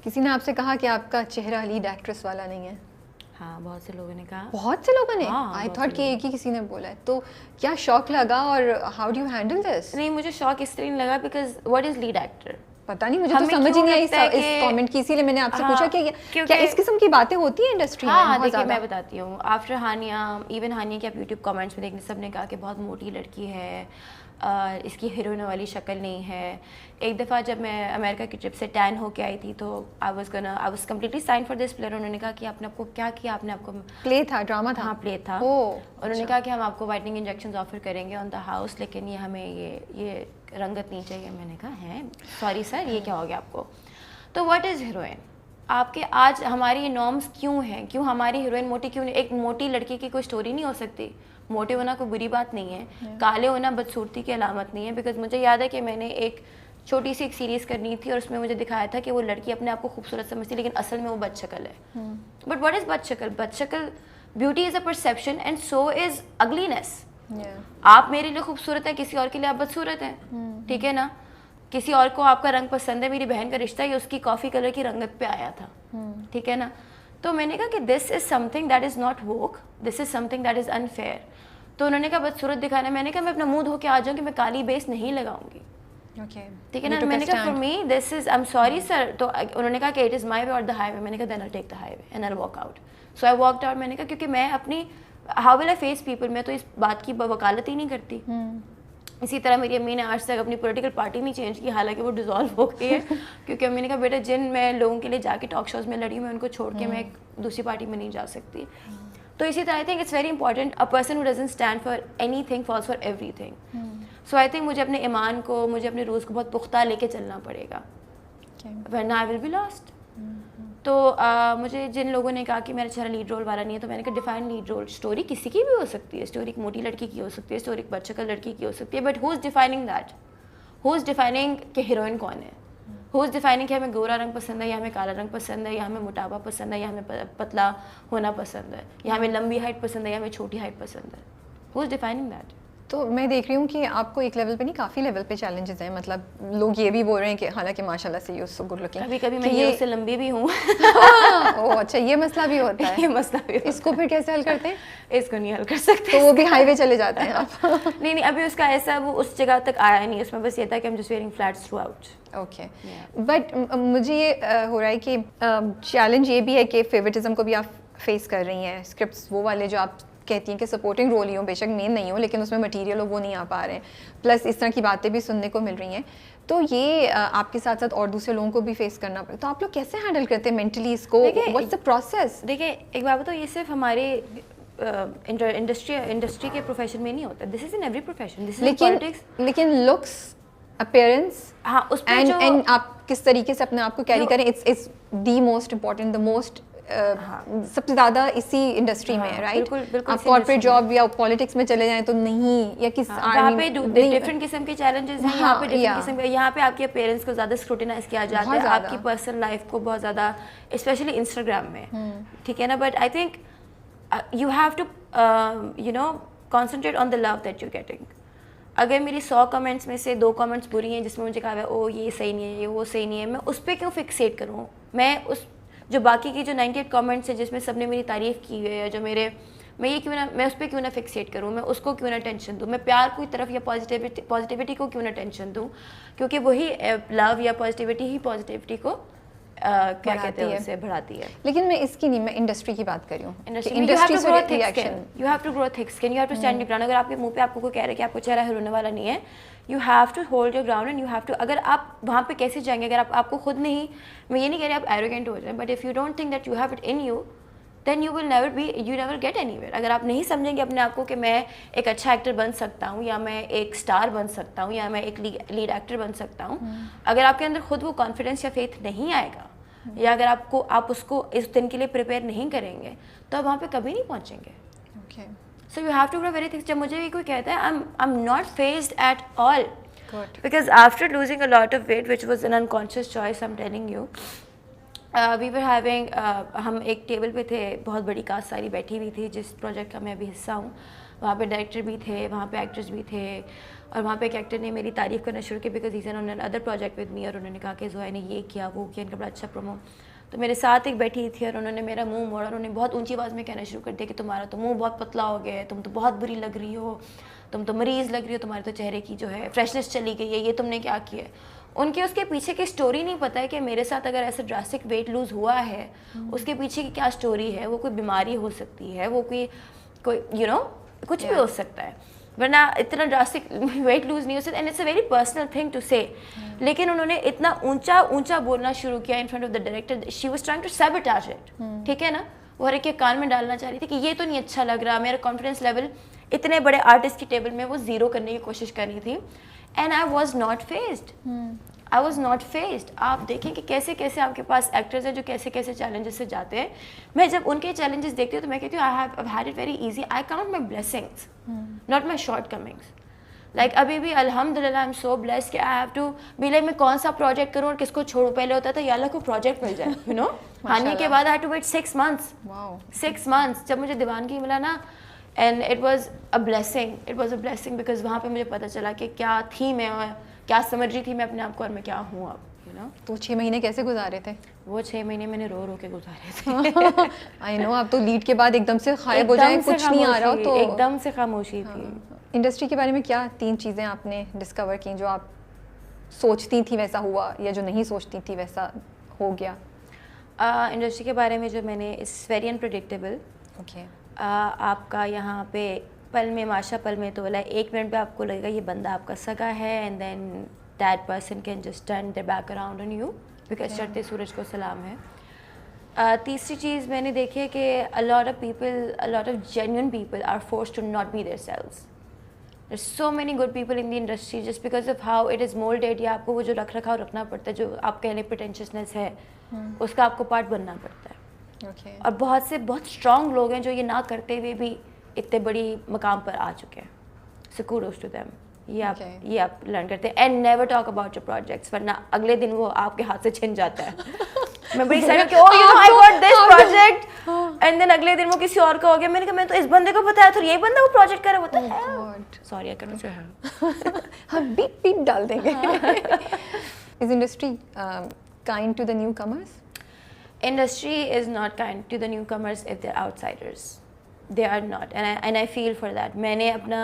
کسی نے آپ سے کہا کہ آپ کا چہرہ لیڈ ایکٹریس والا نہیں ہے؟ ہاں بہت سے لوگوں نے کہا. بہت سے لوگوں نے. آئی تھاٹ کہ ایک ہی کسی نے بولا ہے. تو کیا شوق لگا اور how do you handle this? نہیں مجھے شوق اس طرح نہیں لگا because what is lead actor پتہ نہیں, مجھے تو سمجھ ہی نہیں آئی اس کامنٹ کی, اسی لیے میں نے آپ سے پوچھا کہ کیا اس قسم کی باتیں ہوتی ہیں انڈسٹری میں؟ ہاں دیکھیے میں بتاتی ہوں. آفٹر ہانیہ, ایون ہانیہ کے آپ یوٹیوب کامنٹس میں دیکھیں سب نے کہا کہ بہت موٹی لڑکی ہے, اس کی ہیروئن والی شکل نہیں ہے. ایک دفعہ جب میں امریکہ کی ٹرپ سے ٹین ہو کے آئی تھی تو I was completely sign for this player. انہوں نے کہا کہ آپ نے آپ کو کیا کیا, آپ نے آپ کو پلے تھا, ڈرامہ تھا. ہاں پلے تھا. انہوں نے کہا کہ ہم آپ کو وائٹنگ انجیکشنز آفر کریں گے آن دا ہاؤس, لیکن یہ ہمیں یہ رنگت نہیں چاہیے. میں نے کہا ہے سوری سر یہ کیا ہو گیا آپ کو. تو واٹ از ہیروئن؟ آپ کے آج ہماری یہ نارمس کیوں ہیں, کیوں ہماری ہیروئن موٹی کیوں نہیں؟ ایک موٹی لڑکی کی کوئی اسٹوری نہیں ہو سکتی. موٹے ہونا کوئی بری بات نہیں ہے, کالے ہونا بدصورتی کی علامت نہیں ہے. بیکاز مجھے یاد ہے کہ میں نے ایک چھوٹی سی ایک سیریز کرنی تھی اور اس میں مجھے دکھایا تھا کہ وہ لڑکی اپنے آپ کو خوبصورت سمجھتی لیکن اصل میں وہ بد شکل ہے. بٹ واٹ از بد شکل؟ بد شکل beauty is a perception and so is ugliness. آپ میرے لیے خوبصورت ہیں, کسی اور کے لیے آپ بدصورت ہیں, ٹھیک ہے نا. کسی اور کو آپ کا رنگ پسند ہے, میری بہن کا رشتہ یہ اس کی کافی کلر کی رنگت پہ آیا تھا, ٹھیک ہے نا. تو میں نے کہا کہ this is something that is not woke, this is something that is unfair. تو انہوں نے کہا بدصورت دکھانا ہے. میں نے کہا میں اپنا منہ دھو کے آ جاؤں کہ میں کالی بیس نہیں لگاؤں گی, ٹھیک ہے نا. میں نے کہا for me this is I am sorry sir. تو انہوں نے کہا کہ اٹ از مائی وے اور دا ہائی وے. میں نے کہا then I take the highway and I walk out. So I walked out. میں نے کہا کیونکہ میں اپنی how will I face people, میں تو اس بات کی وکالت ہی نہیں کرتی. اسی طرح میری امی نے آج تک اپنی پولیٹیکل پارٹی نہیں چینج کی, حالانکہ وہ ڈیزالو ہو گئی ہے. کیونکہ امی نے کہا بیٹا جن میں لوگوں کے لیے جا کے ٹاک شوز میں لڑی, میں ان کو چھوڑ کے میں ایک دوسری پارٹی میں نہیں جا سکتی. تو اسی طرح I think it's very important a person who doesn't stand for anything falls for everything. So I think مجھے اپنے ایمان کو, مجھے اپنے روز کو بہت پختہ لے کے چلنا پڑے گا, ورنہ آئی ول بی لاسٹ. تو مجھے جن لوگوں نے کہا کہ میرا چہرہ لیڈ رول والا نہیں ہے, تو میں نے کہا ڈیفائن لیڈ رول. اسٹوری کسی کی بھی ہو سکتی ہے, اسٹوری ایک موٹی لڑکی کی ہو سکتی ہے, اسٹوری ایک بد شکل لڑکی کی ہو سکتی ہے, but who is defining that, who is defining کہ ہیروئن کون ہے, ہو از ڈیفائننگ کہ ہمیں گورا رنگ پسند ہے یا ہمیں کالا رنگ پسند ہے, یا ہمیں موٹاپا پسند ہے یا ہمیں پتلا ہونا پسند ہے, یا ہمیں لمبی ہائٹ پسند ہے یا ہمیں چھوٹی ہائٹ پسند ہے. ہو از ڈیفائننگ دیٹ. تو میں دیکھ رہی ہوں کہ آپ کو ایک لیول پہ نہیں کافی لیول پہ چیلنجز ہیں. مطلب لوگ یہ بھی بول رہے ہیں کہ حالانکہ ماشاء اللہ سے یو سو گڈ لکنگ, کبھی کبھی میں یہ اس سے لمبی بھی ہوں. اوہ اچھا, یہ مسئلہ بھی ہوتا ہے. یہ مسئلہ بھی, اس کو پھر کیسے حل کرتے ہیں؟ اس کو نہیں حل کر سکتے. تو وہ بھی ہائی وے چلے جاتے ہیں آپ؟ نہیں ابھی اس کا ایسا وہ اس جگہ تک آیا نہیں. اس میں بس یہ تھا کہ ہم just wearing flats throughout. Okay, but مجھے یہ ہو رہا ہے کہ چیلنج یہ بھی ہے کہ فیورٹزم کو بھی آپ فیس کر رہی ہیں. اسکرپٹس وہ والے جو آپ کہتی ہیں کہ سپورٹنگ رول ہی ہوں, بے شک مین نہیں ہوں, لیکن اس میں مٹیریل ہو وہ نہیں آ پا رہے ہیں, پلس اس طرح کی باتیں بھی سننے کو مل رہی ہیں. تو یہ آپ کے ساتھ ساتھ اور دوسرے لوگوں کو بھی فیس کرنا پڑے. تو آپ لوگ کیسے ہینڈل کرتے ہیں مینٹلی اس کو, واٹس دا پروسیس؟ دیکھیں ایک بات بتاؤ, یہ صرف ہمارے انڈسٹری کے پروفیشن میں نہیں ہوتا, this is in every profession, this is politics. لیکن لکس, اپیئرنس, ہاں اس پہ جو اینڈ آپ کس طریقے سے اپنے آپ کو کیری کریں, it's the most important, the most سب سے زیادہ اسی انڈسٹری میں ہے, رائٹ؟ آپ کارپوریٹ جاب یا پالیٹکس میں چلے جائیں تو نہیں, یا کس وہاں پہ ڈفرینٹ قسم کے چیلنجز ہیں. یہاں پہ ڈفرینٹ قسم کے, یہاں پہ آپ کے پیرنٹس کو زیادہ اسکروٹینائز کیا جاتا ہے, آپ کی پرسنل لائف کو بہت زیادہ, اسپیشلی انسٹاگرام میں, ٹھیک ہے نا. But I think you have to you know concentrate on the love that you getting. اگر میری 100 کمنٹس میں سے 2 کمنٹس بری ہیں جس میں مجھے کہا ہے او یہ صحیح نہیں ہے, یہ وہ صحیح نہیں ہے, میں اس پہ کیوں فکسیٹ کروں؟ میں اس جو باقی کی جو 98 کمنٹس ہیں جس میں سب نے میری تعریف کی ہے, یا جو میں یہ کیوں نہ, میں اس پہ کیوں نہ فکسیٹ کروں, میں اس کو کیوں نہ ٹینشن دوں, میں پیار کی طرف یا پازیٹیوٹی کو کیوں نہ ٹینشن دوں, کیونکہ وہی لو یا پازیٹیوٹی ہی پازیٹیوٹی کو کیا کہتے ہیں اسے بڑھاتی ہے. لیکن میں اس کی نہیں, میں انڈسٹری کی بات کر رہی ہوں. انڈسٹری سے reaction, you have to grow thick skin, you have to stand your ground. اگر آپ کے منہ پہ آپ کو کوئی کہہ رہے کہ آپ کو چہرہ ہرونے والا نہیں ہے, you have to hold your ground and you have to. اگر آپ وہاں پہ کیسے جائیں گے, اگر آپ کو خود نہیں, میں یہ نہیں کہہ رہی آپ ایروگینٹ ہو جائیں, but if you don't think that you have it in you, then you will never get anywhere. اگر آپ نہیں سمجھیں گے اپنے آپ کو کہ میں ایک اچھا ایکٹر بن سکتا ہوں, یا میں ایک اسٹار بن سکتا ہوں, یا میں ایک لیڈ ایکٹر بن سکتا ہوں, اگر آپ کے اندر خود وہ کانفیڈینس یا فیتھ نہیں آئے گا, یا اگر آپ اس کو اس دن کے لیے پریپیئر نہیں کریں گے, تو آپ وہاں پہ کبھی نہیں پہنچیں گے. So you have to grow very thick. جب مجھے بھی کوئی کہتا ہے I am not fazed at all, because after losing a lot of weight, which was an unconscious choice, I'm telling you, we were having ہم ایک table پہ تھے, بہت بڑی کاسٹ ساری بیٹھی ہوئی تھی, جس پروجیکٹ کا میں ابھی حصہ ہوں. وہاں پہ ڈائریکٹر بھی تھے, وہاں پہ ایکٹرز بھی تھے, اور وہاں پہ ایک ایکٹر نے میری تعریف کرنا شروع کی because he in other project with me, اور انہوں نے کہا کہ زویا نے یہ کیا وہ کیا, ان کا بڑا اچھا پرومو. تو میرے ساتھ ایک بیٹھی تھی اور انہوں نے میرا منہ موڑا, انہوں نے بہت اونچی آواز میں کہنا شروع کر دیا کہ تمہارا تو منہ بہت پتلا ہو گیا ہے, تم تو بہت بری لگ رہی ہو, تم تو مریض لگ رہی ہو, تمہارے تو چہرے کی جو ہے فریشنس چلی گئی ہے, یہ تم نے کیا کیا ہے. ان کے اس کے پیچھے کی اسٹوری نہیں پتہ ہے کہ میرے ساتھ اگر ایسا ڈراسٹک ویٹ لوز ہوا ہے اس کے پیچھے کی کیا اسٹوری ہے. وہ کوئی بیماری ہو سکتی ہے, وہ کوئی یو نو کچھ بھی ہو سکتا ہے, ورنہ اتنا ڈراسٹک ویٹ لوز نہیں ہو سکتا. And it's a very personal thing to say. لیکن انہوں نے اتنا اونچا بولنا شروع کیا in front of the director. She was trying to sabotage it, ٹھیک ہے نا, وہ ہر ایک کے کان میں ڈالنا چاہ رہی تھی کہ یہ تو نہیں اچھا لگ رہا. میرا کانفیڈنس لیول اتنے بڑے آرٹسٹ کی ٹیبل میں وہ زیرو کرنے کی کوشش کر رہی تھی. And I was not phased. آپ دیکھیں کہ کیسے کیسے آپ کے پاس ایکٹرز ہیں جو کیسے کیسے چیلنجز سے جاتے ہیں. میں جب ان کے چیلنجز دیکھتی ہوں تو میں کہتی ہوں I have had it very easy. I count my blessings not my shortcomings. Like ابھی بھی الحمد للہ آئی ایم سو بلیسڈ کہ I have to be like میں کون سا پروجیکٹ کروں اور کس کو چھوڑوں. پہلے ہوتا تھا یا اللہ کو پروجیکٹ مل جائے, یو نو. ہانی کے بعد I had to wait 6 months. جب مجھے دیوانگی ملا نا, and it was a blessing because وہاں پہ مجھے پتہ چلا کہ کیا تھی میں, اور کیا سمجھ رہی تھی میں اپنے آپ کو, اور میں کیا ہوں اب, یو نو. تو 6 مہینے کیسے گزارے تھے؟ وہ 6 مہینے میں نے رو کے گزارے تھے. آئی نو, آپ تو لیڈ کے بعد ایک دم سے غائب ہو جائیں, کچھ نہیں آ رہا تو ایک دم سے خاموشی تھی. انڈسٹری کے بارے میں کیا 3 چیزیں آپ نے ڈسکور کی جو آپ سوچتی تھیں ویسا ہوا, یا جو نہیں سوچتی تھی ویسا ہو گیا؟ انڈسٹری کے بارے میں جو میں نے, اٹس ویری انپریڈکٹیبل. اوکے. آپ کا یہاں پہ پل میں ماشا پل میں تو بولا 1 منٹ پہ آپ کو لگے گا یہ بندہ آپ کا سگا ہے, and then that person can just turn their back around on you because چڑھتے سورج کو سلام ہے. تیسری چیز میں نے دیکھی ہے کہ a lot of genuine people are forced to not be themselves. There's so many good people in the industry just because of how it is molded, یا آپ کو وہ جو رکھ رکھا رکھنا پڑتا ہے, جو آپ کہہ لیں پریٹینشیسنس ہے, اس کا آپ کو پارٹ بننا پڑتا ہے. اور بہت اسٹرانگ لوگ ہیں جو یہ نہ کرتے ہوئے بھی اتنے بڑی مقام پر آ چکے ہیں. So kudos to them. یہ آپ لرن کرتے ہیں. And never talk about your projects, ورنہ اگلے دن وہ آپ کے ہاتھ سے چھن جاتا ہے. میں بڑی سیڈ کہ oh you know I got this project, and then اگلے دن وہ کسی اور کا ہو گیا. میں نے کہا میں تو اس بندے کو بتایا تھا, یہی بندہ وہ پروجیکٹ کر رہا ہوتا ہے. سوری اگر مجھے ہم بیپ ڈال دیں گے. Is industry kind to the newcomers? Industry is not kind to the newcomers if they're outsiders. They are not, and I feel for that. میں نے اپنا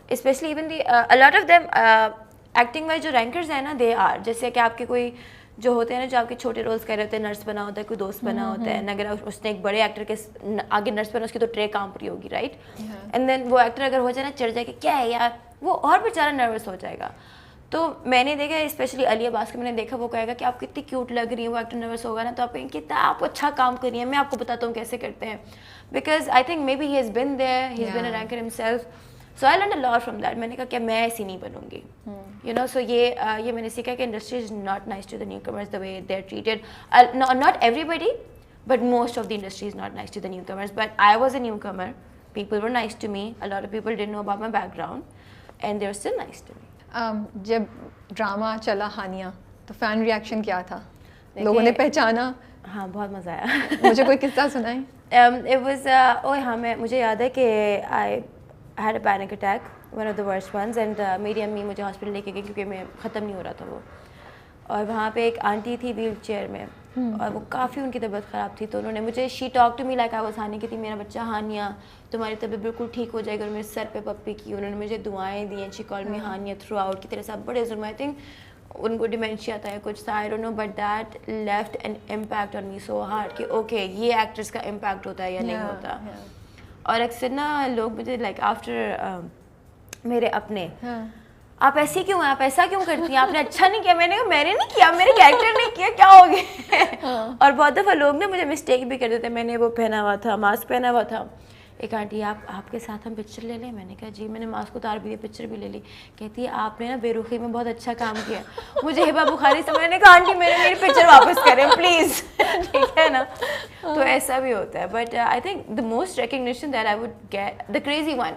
especially even a lot of them acting wise جو rankers ہیں نا, they are جیسے کہ آپ کے کوئی جو ہوتے ہیں نا, جو آپ کے چھوٹے رولس کر رہے ہوتے ہیں, نرس بنا ہوتا ہے, کوئی دوست بنا ہوتا ہے, اگر اس نے ایک بڑے ایکٹر کے آگے نرس بنا, اس کی تو ٹرے کام پوری ہوگی, رائٹ. اینڈ دین وہ ایکٹر اگر ہو جائے نا, چڑھ جائے کہ کیا ہے یار, وہ اور بیچارہ نروس ہو جائے گا. تو میں نے دیکھا اسپیشلی علی عباس کو, میں نے دیکھا وہ کہے گا کہ آپ کتنی کیوٹ لگ رہی ہیں, وہ ایکٹر نروس ہوگا نا تو آپ کہیں کتنا آپ اچھا کام کر رہی ہیں, میں آپ کو بتاتا ہوں کیسے کرتے ہیں, because I think maybe he has been there, he has been a ranker himself. So I learn a lot from that. میں نے کہا کہ میں ایسی نہیں بنوں گی, یو نو. سو یہ میں نے سیکھا کہ industry is not nice to the newcomers the way they are treated. Not everybody but most of the industry is not nice to the newcomers. But I was a newcomer, people were nice to me, a lot of people don't know about my background and they are still nice to me. جب drama چلا ہانیہ تو fan reaction کیا تھا؟ لوگوں نے پہچانا؟ ہاں بہت مزہ آیا. مجھے کوئی قصہ سنائیں. It was ہاں مجھے یاد ہے کہ I had a panic attack, one of the worst ones, and میری امی مجھے ہاسپٹل لے کے گئی کیونکہ میں ختم نہیں ہو رہا تھا وہ. اور وہاں پہ ایک آنٹی تھی ویل چیئر میں, اور وہ کافی ان کی طبیعت خراب تھی, تو انہوں نے مجھے she talk to me like I was Hani کی تھی, میرا بچہ ہانیہ تمہاری طبیعت بالکل ٹھیک ہو جائے گی, اور میرے سر پہ پپی کی, انہوں نے مجھے دعائیں دی, and she called me Haniya throughout کی طرح سے. بڑے ظلم, آئی تھنک ان کو ڈیمینشیا تھا یا کچھ تھا, I don't know, but that left an impact on me so hard کہ اوکے یہ ایکٹرس کا امپیکٹ ہوتا ہے یا نہیں ہوتا. اور اکثر نا لوگ مجھے لائک آفٹر میرے اپنے, آپ ایسی کیوں ہیں, آپ ایسا کیوں کرتی ہیں, آپ نے اچھا نہیں کیا. میں نے کہا میں نے نہیں کیا, میرے کیریکٹر نے کیا, کیا ہو گیا. اور بہت دفعہ لوگ نا مجھے مسٹیک بھی کر دیتے. میں نے وہ پہنا ہوا تھا, ماسک پہنا ہوا تھا, ایک آنٹی آپ کے ساتھ ہم پکچر لے لیں. میں نے کہا جی. میں نے ماسک اتار بھی لیا, پکچر بھی لے لی. کہتی ہے آپ نے نا بے رخی میں بہت اچھا کام کیا. مجھے ہبا بخاری سے, میں نے کہا آنٹی میری پکچر واپس کریں پلیز, ٹھیک ہے نا. تو ایسا بھی ہوتا ہے. But I think the most recognition that I would get, the crazy one,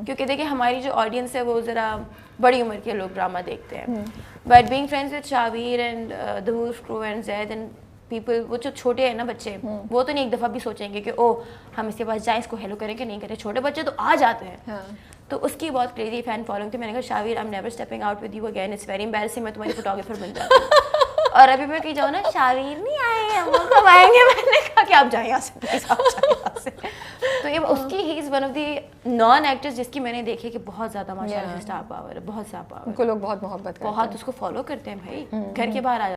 کیونکہ دیکھیں ہماری جو آڈینس ہے وہ ذرا بڑی عمر کے لوگ ڈرامہ دیکھتے ہیں. But being friends with Shahveer and the whole crew and Zaid and people وہ جو چھوٹے ہیں نا بچے وہ تو نہیں ایک دفعہ بھی سوچیں گے کہ او ہم اس کے پاس جائیں اس کو ہیلو کریں کہ نہیں کریں. چھوٹے بچے تو آ جاتے ہیں. تو اس کی بہت کریزی فین فالوئنگ تھی. میں نے کہا Shahveer I am never stepping out with you again, it's very embarrassing, میں تمہاری فوٹوگرافر بن جاتی ہوں. اور ابھی میں کہیں جاؤں نا شاویر نہیں آئے ہیں ہم کب آئیں گے, میں نے کہا کہ آپ جائیں یہاں سے پلیز, آپ جائیں یہاں سے. تو یہ اس کی he is one of the non actors جس کی میں نے دیکھی کہ بہت زیادہ ماشاء اللہ اسٹار پاور ہے, بہت زیادہ پاور, ان کو لوگ بہت محبت کرتے ہیں, بہت اس کو فالو کرتے ہیں بھائی, گھر کے باہر آ